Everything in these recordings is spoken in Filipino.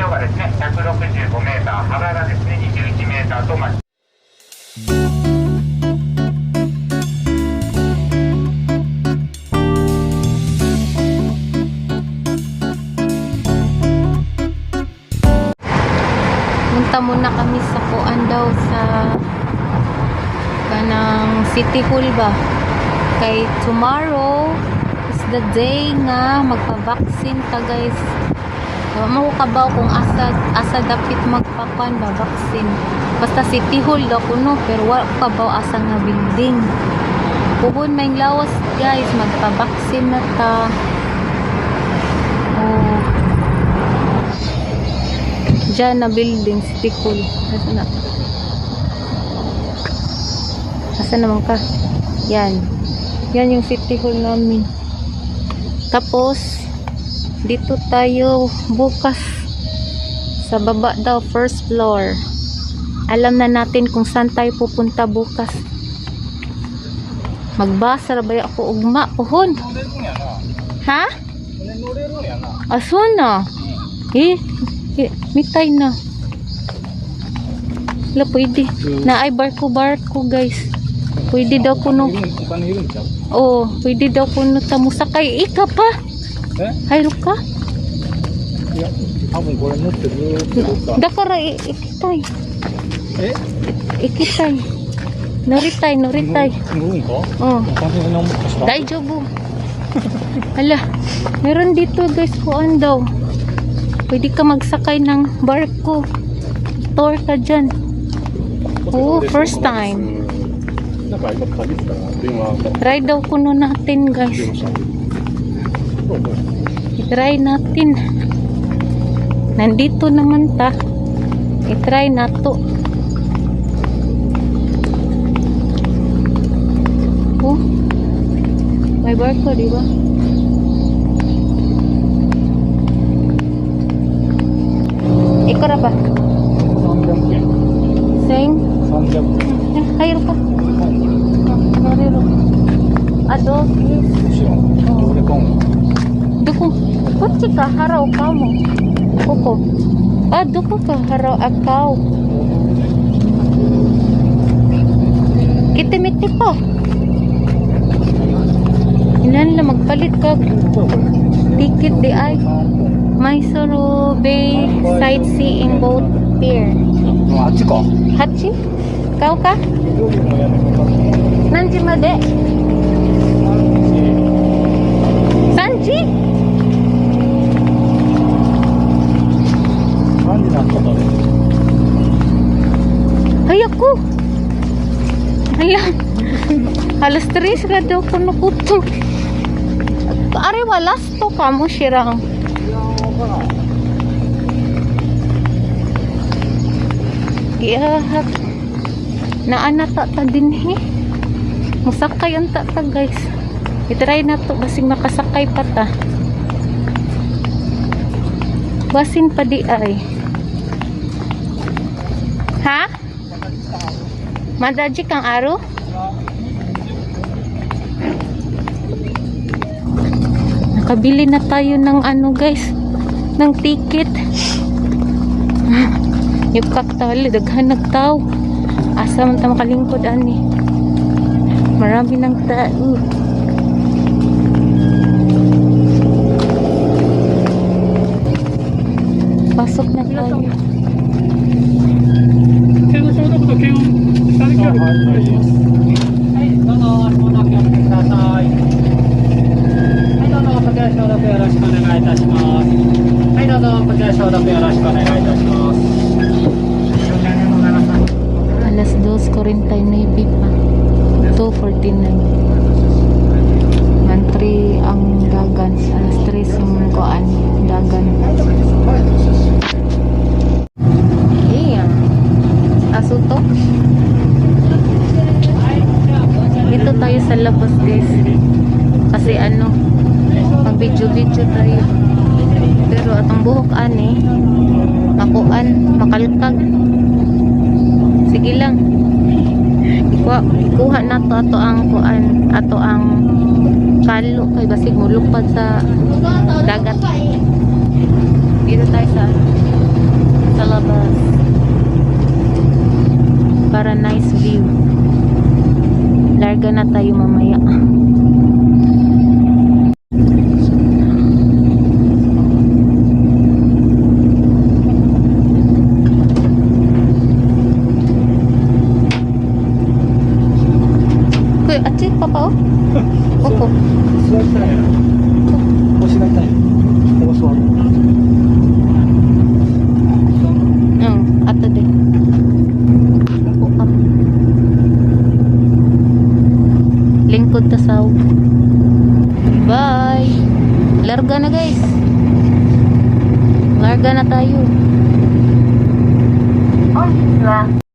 上がですね、165メーター、幅がですね、21メーターとなってpunta muna kami sa kuan daw sa kanang City Hall ba, kay tomorrow is the day nga magpa-vaccine ta guys. Mao kabaw kung asa dapat magpakuan ba vaccine, basta City Hall daw kuno, pero wa kabaw asa nga building. Pugon may lawas guys, magpa-vaccine na ta. Oh, diyan na building, City Hall. Asa na? Asa naman ka? Yan. Yan yung City Hall namin. Tapos, dito tayo bukas. Sa baba daw, first floor. Alam na natin kung saan tayo pupunta bukas. Magbasa ba ako ugma pohon? Ha? Aso na? Mitay na. Wala pwede. Na ay barko guys. Pwede daw kuno. Oh, pwede daw kuno tamo sakay. Ika pa. Hayro ka? Dakara ikitay. Ikitay. Noritay. Oh. Daijobu. Hala, meron dito guys kuan daw. Pwede ka magsakay ng barko. Tour ka dyan. Oh, first time. Try daw kuno natin guys. I-try natin. Nandito naman ta. I-try nato. Oh, may barko diba? Ikaw na ba? Sing? Hayro ka. Hayro. Ado, please. Duko. Kutsi ka, haraw ka mo. Kuko. Duko ka, haraw akaw. Kitimiti po. Ilan lang magpalit ka. Ticket di ay. Mysuru Bay Sightseeing Boat Pier. Hachi? Kau ka? Nanji made? Sanji? Ay ako. Alam. Halos 3 ka daw ko nakuto. Ari walas to kamo sirang. Iyahat na anata ta din musakay ang ta guys. I-try na to basing makasakay pa ta. Basin pa di ay. Ha? Madaji kang aro? Nakabili na tayo ng ano guys, ng ticket. Yung kaktali, daghan nagtao. Asa man ta makalingkod ani. Marami ng tao. Pasok na tayo. Alas 2:49 pa. 2:49. Mantri ang dagan. Alas 3 ang kuan dagan. Iya. Asuto. Dito tayo sa labas guys. Kasi ano, mag-video tayo. Pero atong buhok ani makuan, makalkag. Sige lang. Ikuha na to ato ang kuan, ato ang kalo kay basig mulupad sa dagat. Dito tayo sa labas. Para nice view. Larga na tayo mamaya. Kuya, atsi, papa, oh. Opo. 座りたい腰が痛いここ座る Ato din. Opo ka. Lingkod ta saw. Bye. Larga na guys. Larga na tayo. Larga na.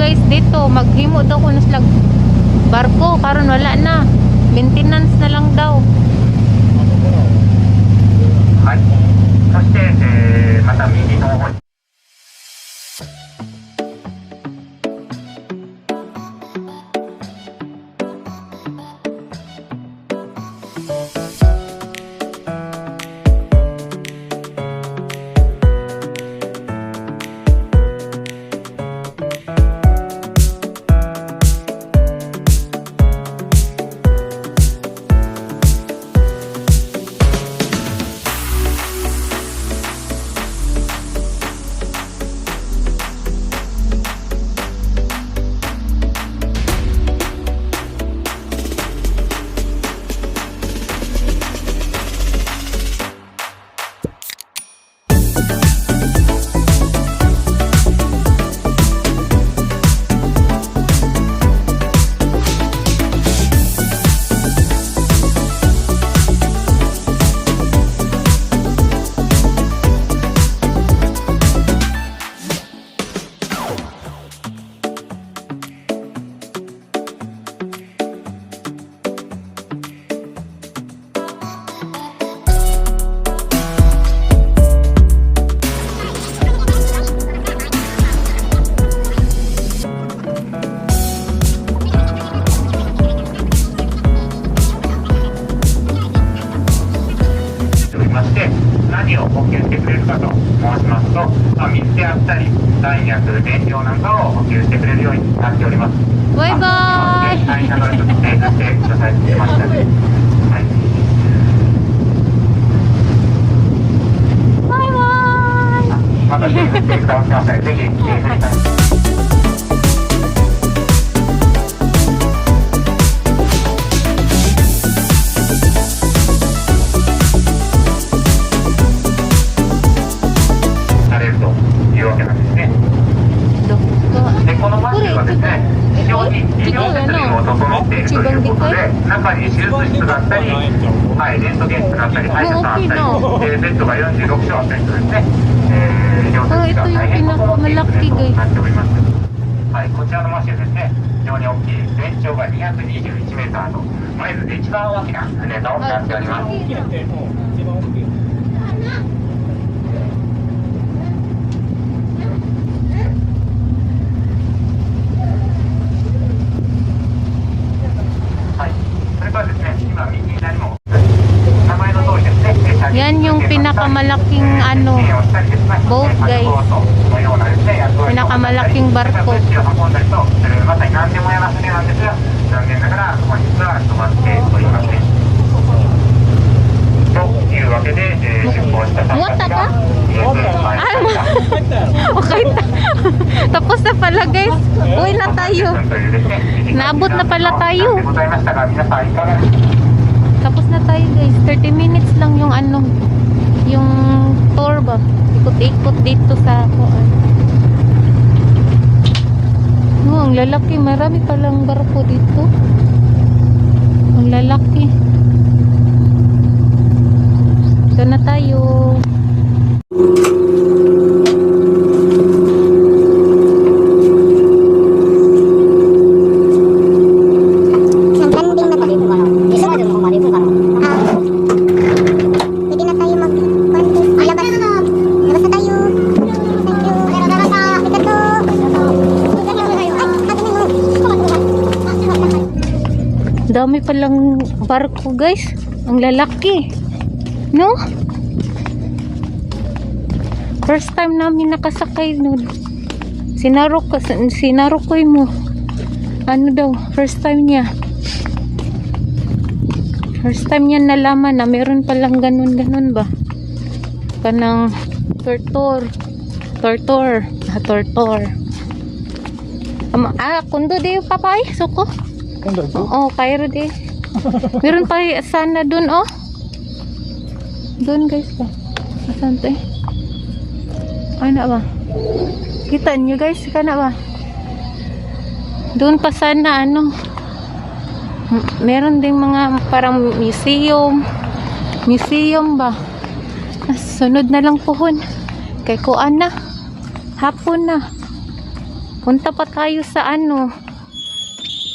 guys dito, maghimo daw ko slag barko karon wala na, maintenance na lang daw. はい、そして、また右の方に電量なんかを補給してくれるようになっております。バイバーイ。はい、ながらちょっと手振ってくださいって言いましたね。はい。バイバーイ。また手振ってください。ぜひ手振ってください。されるというわけなんですね。どこでこのマンションはですね、非常に医療設備も整っているということで、中に手術室があったり、はい、レントゲン室があったり、歯医者さんあったり、ベッドが46床あったりとですね、医療設備が大変整っているということになっております。はい、こちらのマンションですね、非常に大きい、全長が221メーターの、マイルで一番大きな船となっております。はい、それからですね、今右に何も名前の通りですね。Yan yung pinakamalaking ano, boat guys. Pinakamalaking barko. まさに何でも屋の船なんですが、残念ながら本日は止まっておりません。というわけで、出港した参加者がOkay. Tapos na pala guys. Uwi na tayo. Naabot na pala tayo. Tapos na tayo guys. 30 minutes lang yung ano, yung tour ba. Ikot-ikot dito sa kuan. No, ang lalaki. Marami palang barko dito. Ang lalaki. Ito na tayo. Dami palang barko guys. Ang lalaki. No? First time namin nakasakay nun. Sinarukoy mo. Ano daw? First time niya. First time niya nalaman na meron palang ganun-ganun ba? Kanang tortor. Kundo di papay? Suko? Oo, kairo di. Meron pa sana dun, oh. Dun guys pa. Asan to eh? Ano ba? Kita nyo guys, kana ba? Dun pa sana ano. Meron ding mga parang museum. Museum ba? Sunod na lang pohon. Kay kuan na. Hapon na. Punta pa tayo sa ano.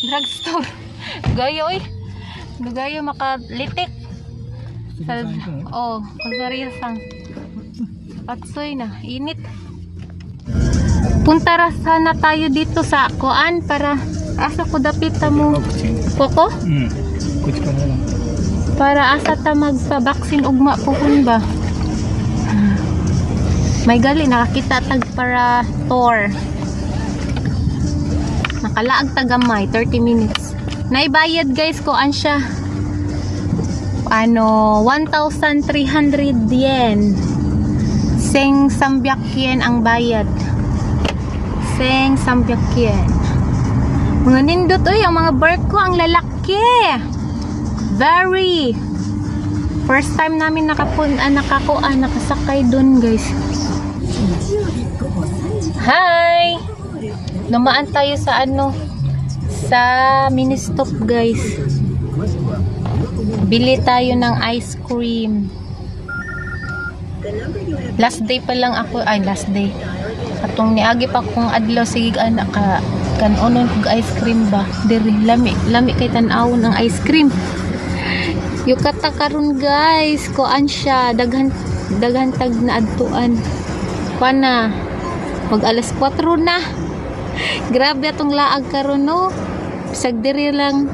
Drugstore. Gayo eh. Gayo makalitik. Oh, kasariyasang. Patsoy na. Init. Punta ra sana tayo dito sa kuan para asa ko dapita mo. Koko? Kuch ka na lang. Para asa ta magpa-vaccine ugma pohon ba? May gali nakakita tag para tour. Nakalaag tagamay 30 minutes. Naibayad guys ko an siya. Ano 1,300 yen. Seng Sambiak yen ang bayad. Seng Sambiak yen. Mga nindot oy ang mga barko ang lalaki. Very. First time namin nakasakay dun guys. Hi! Lumaan tayo sa ano, sa mini stop guys. Bili tayo ng ice cream. Last day pa lang ako, last day. Atong niagi pa kung adlaw sige anak ka kanonon kog ice cream ba. Diri lami kay tan-awon ang ice cream. Yukata karon guys, kuan siya daghan tag na adtuan. Pana mag alas 4 na. Grabe atong laag karon no. Bisag diri lang,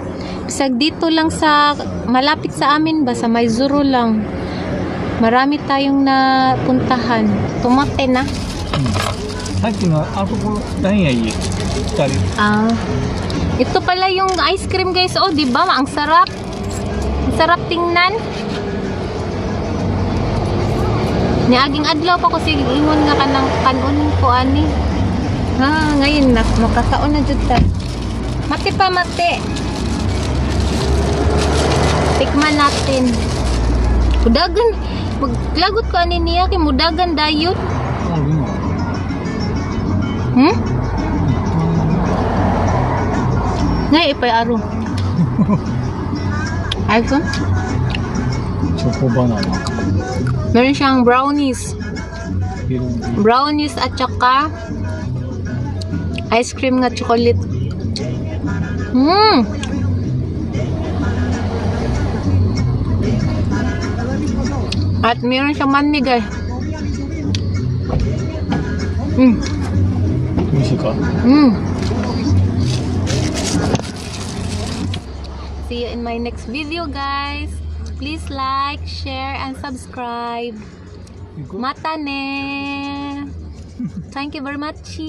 bisag dito lang sa malapit sa amin ba sa Maizuru lang. Marami tayong napuntahan. Tumate na. さっきのあそこ何がいい？二人。 Ah. Ito pala yung ice cream guys. Oh, di ba? Ang sarap. Ang sarap tingnan. Niaging adlaw pa ko sige ingon nga kanang kanon ko ani. Ha, ngayon na makakaon na jud ta. Mati pa mati. Tikman natin. Mudagan. Maglagot ko ani niya kay mudagan dayon. あ、でも。 Hmm? Ngay ipay aro. iPhone? チョコバナナ。 Meron siyang brownies. いろんな。 Brownies at saka ice cream nga chocolate. Mmm! At meron siyang manmigay. Mmm! 美味しいか？ Mmm! See you in my next video guys. Please like, share, and subscribe. Mata ne! Thank you very much.